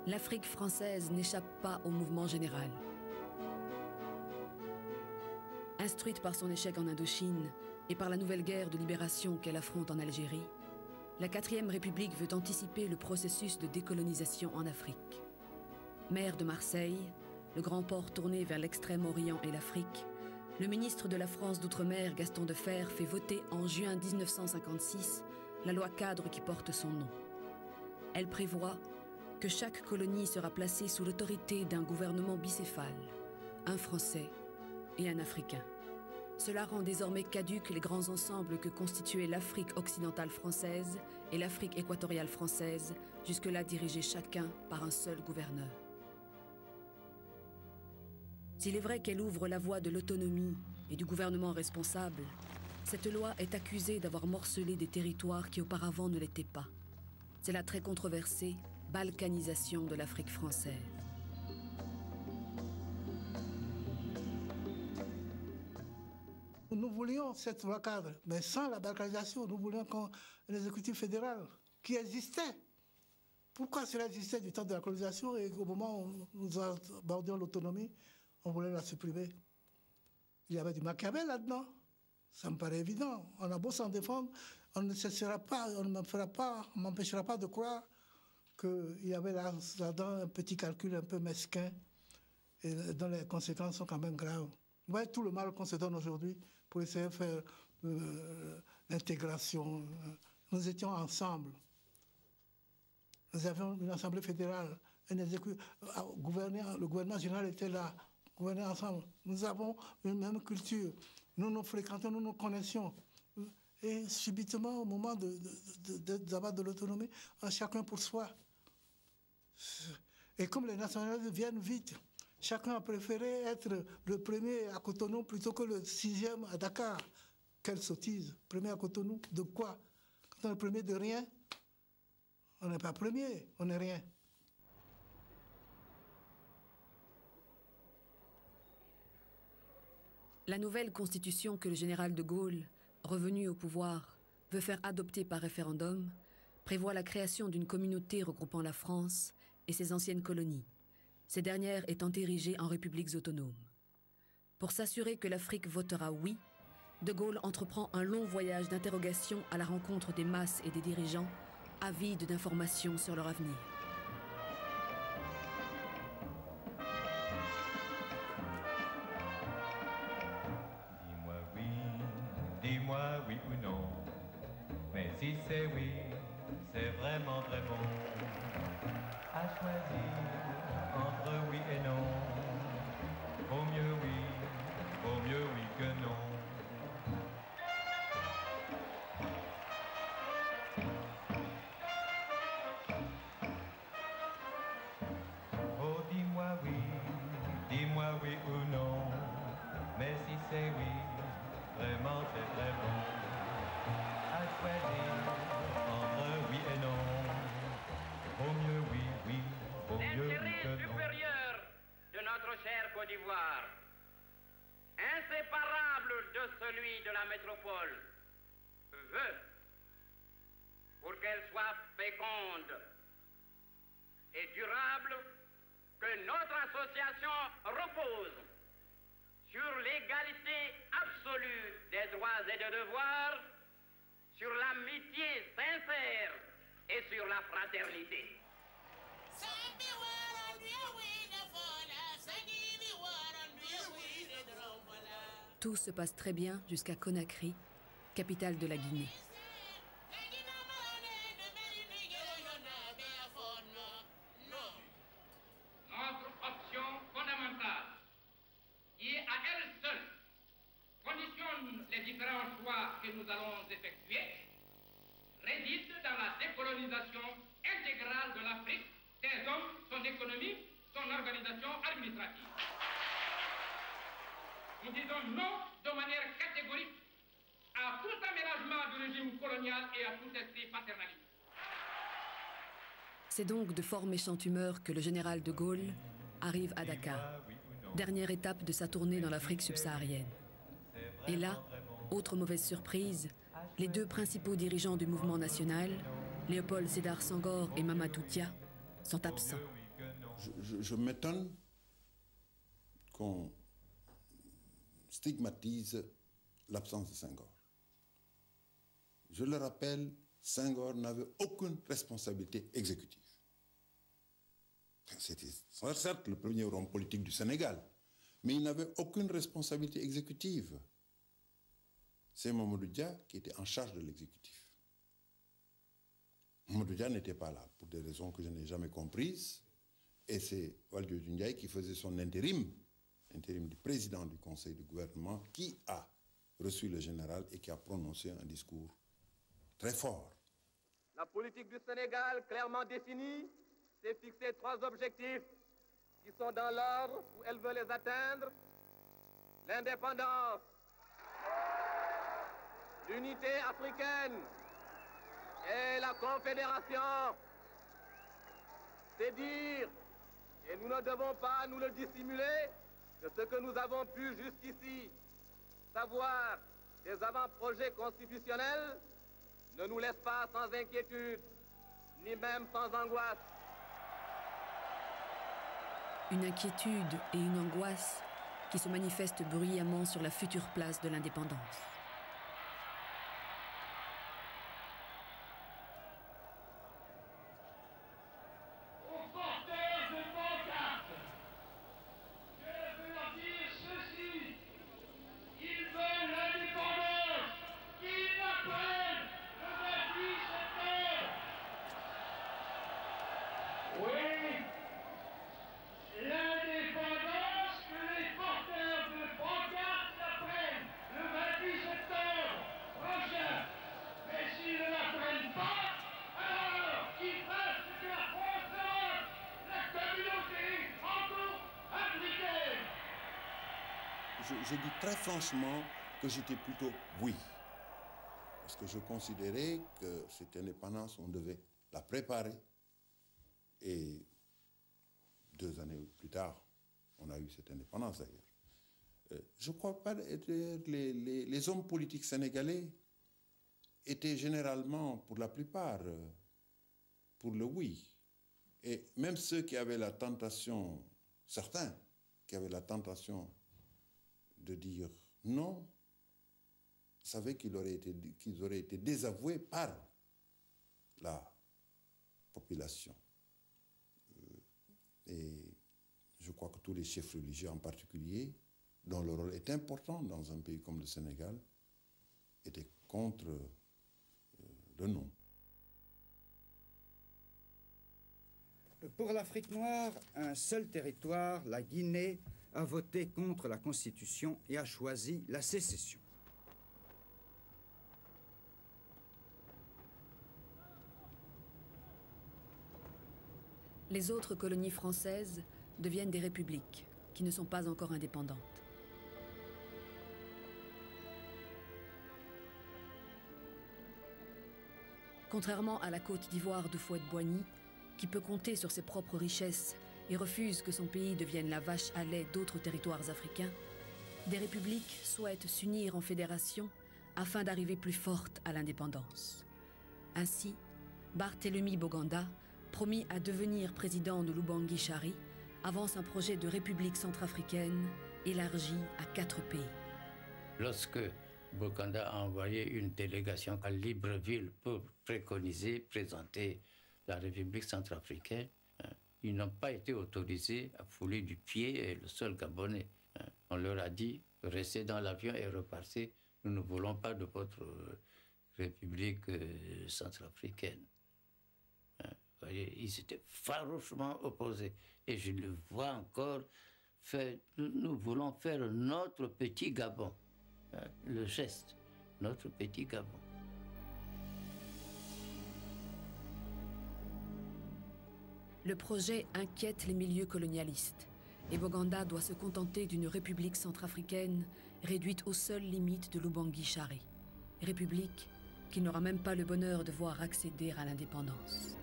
l'Afrique française n'échappe pas au mouvement général. Instruite par son échec en Indochine et par la nouvelle guerre de libération qu'elle affronte en Algérie, la 4e République veut anticiper le processus de décolonisation en Afrique. Maire de Marseille, le grand port tourné vers l'Extrême-Orient et l'Afrique, le ministre de la France d'Outre-mer, Gaston Defferre, fait voter en juin 1956 la loi cadre qui porte son nom. Elle prévoit que chaque colonie sera placée sous l'autorité d'un gouvernement bicéphale, un Français et un Africain. Cela rend désormais caduques les grands ensembles que constituaient l'Afrique occidentale française et l'Afrique équatoriale française, jusque-là dirigés chacun par un seul gouverneur. S'il est vrai qu'elle ouvre la voie de l'autonomie et du gouvernement responsable, cette loi est accusée d'avoir morcelé des territoires qui auparavant ne l'étaient pas. C'est la très controversée balkanisation de l'Afrique française. Nous voulions cette loi cadre, mais sans la balkanisation, nous voulions un exécutif fédéral qui existait. Pourquoi cela existait du temps de la colonisation et au moment où nous abordions l'autonomie, on voulait la supprimer? Il y avait du Machiavel là-dedans. Ça me paraît évident. On a beau s'en défendre, on ne cessera pas, on ne m'empêchera pas de croire qu'il y avait là-dedans un petit calcul un peu mesquin et dont les conséquences sont quand même graves. Vous voyez tout le mal qu'on se donne aujourd'hui pour essayer de faire l'intégration. Nous étions ensemble. Nous avions une assemblée fédérale, le gouvernement général était là, gouverner ensemble. Nous avons une même culture. Nous nous fréquentons, nous nous connaissions. Et subitement, au moment d'avoir de l'autonomie, chacun pour soi. Et comme les nationalistes viennent vite, chacun a préféré être le premier à Cotonou plutôt que le 6e à Dakar. Quelle sottise! Premier à Cotonou, de quoi? Quand on est premier de rien, on n'est pas premier, on n'est rien. La nouvelle constitution que le général de Gaulle, revenu au pouvoir, veut faire adopter par référendum, prévoit la création d'une communauté regroupant la France et ses anciennes colonies, ces dernières étant érigées en républiques autonomes. Pour s'assurer que l'Afrique votera oui, de Gaulle entreprend un long voyage d'interrogation à la rencontre des masses et des dirigeants, avides d'informations sur leur avenir. Dis-moi oui ou non, mais si c'est oui, c'est vraiment très bon. À choisir entre oui et non, vaut mieux oui que non. Oh dis-moi oui ou non, mais si c'est oui, vraiment c'est très bon. À choisir entre oui et non, vaut mieux oui que non. L'intérêt supérieur de notre chère Côte d'Ivoire, inséparable de celui de la métropole, veut, pour qu'elle soit féconde et durable, que notre association repose sur l'égalité absolue des droits et des devoirs, sur l'amitié sincère et sur la fraternité. Tout se passe très bien jusqu'à Conakry, capitale de la Guinée. Notre option fondamentale, qui est à elle seule, conditionne les différents choix que nous allons effectuer, réside dans la décolonisation intégrale de l'Afrique, ses hommes, son économie, son organisation administrative. Nous disons non de manière catégorique à tout aménagement du régime colonial et à tout esprit paternaliste. C'est donc de fort méchante humeur que le général de Gaulle arrive à Dakar, dernière étape de sa tournée dans l'Afrique subsaharienne. Et là, autre mauvaise surprise, les deux principaux dirigeants du mouvement national, Léopold Sédar Senghor et Mamadou Dia, sont absents. Je m'étonne qu'on stigmatise l'absence de Senghor. Je le rappelle, Senghor n'avait aucune responsabilité exécutive. C'était certes le premier homme politique du Sénégal, mais il n'avait aucune responsabilité exécutive. C'est Mamadou Dia qui était en charge de l'exécutif. Mamadou Dia n'était pas là, pour des raisons que je n'ai jamais comprises, et c'est Valdiodio Ndiaye qui faisait son intérim du président du conseil de gouvernement, qui a reçu le général et qui a prononcé un discours très fort. La politique du Sénégal, clairement définie, s'est fixé 3 objectifs qui sont dans l'ordre où elle veut les atteindre: l'indépendance, l'unité africaine et la confédération. C'est dire, et nous ne devons pas nous le dissimuler, que ce que nous avons pu jusqu'ici savoir des avant-projets constitutionnels ne nous laisse pas sans inquiétude, ni même sans angoisse. Une inquiétude et une angoisse qui se manifestent bruyamment sur la future place de l'indépendance. Je dis très franchement que j'étais plutôt oui. Parce que je considérais que cette indépendance, on devait la préparer. Et 2 années plus tard, on a eu cette indépendance d'ailleurs. Je ne crois pas que les hommes politiques sénégalais étaient généralement, pour la plupart, pour le oui. Et même ceux qui avaient la tentation, certains qui avaient la tentation de dire non, savaient qu'ils auraient été désavoués par la population. Et je crois que tous les chefs religieux en particulier, dont le rôle est important dans un pays comme le Sénégal, étaient contre le non. Pour l'Afrique noire, un seul territoire, la Guinée, a voté contre la Constitution et a choisi la sécession. Les autres colonies françaises deviennent des républiques qui ne sont pas encore indépendantes. Contrairement à la Côte d'Ivoire d'Houphouët-Boigny, qui peut compter sur ses propres richesses et refuse que son pays devienne la vache à lait d'autres territoires africains, des républiques souhaitent s'unir en fédération afin d'arriver plus fortes à l'indépendance. Ainsi, Barthélemy Boganda, promis à devenir président de l'Oubangui-Chari, avance un projet de république centrafricaine élargi à 4 pays. Lorsque Boganda a envoyé une délégation à Libreville pour présenter la République centrafricaine, ils n'ont pas été autorisés à fouler du pied le sol gabonais. On leur a dit, restez dans l'avion et repartez, nous ne voulons pas de votre République centrafricaine. Vous voyez, ils étaient farouchement opposés. Et je le vois encore, nous voulons faire notre petit Gabon. Le geste, notre petit Gabon. Le projet inquiète les milieux colonialistes et Boganda doit se contenter d'une république centrafricaine réduite aux seules limites de l'Oubangui-Chari. République qui n'aura même pas le bonheur de voir accéder à l'indépendance.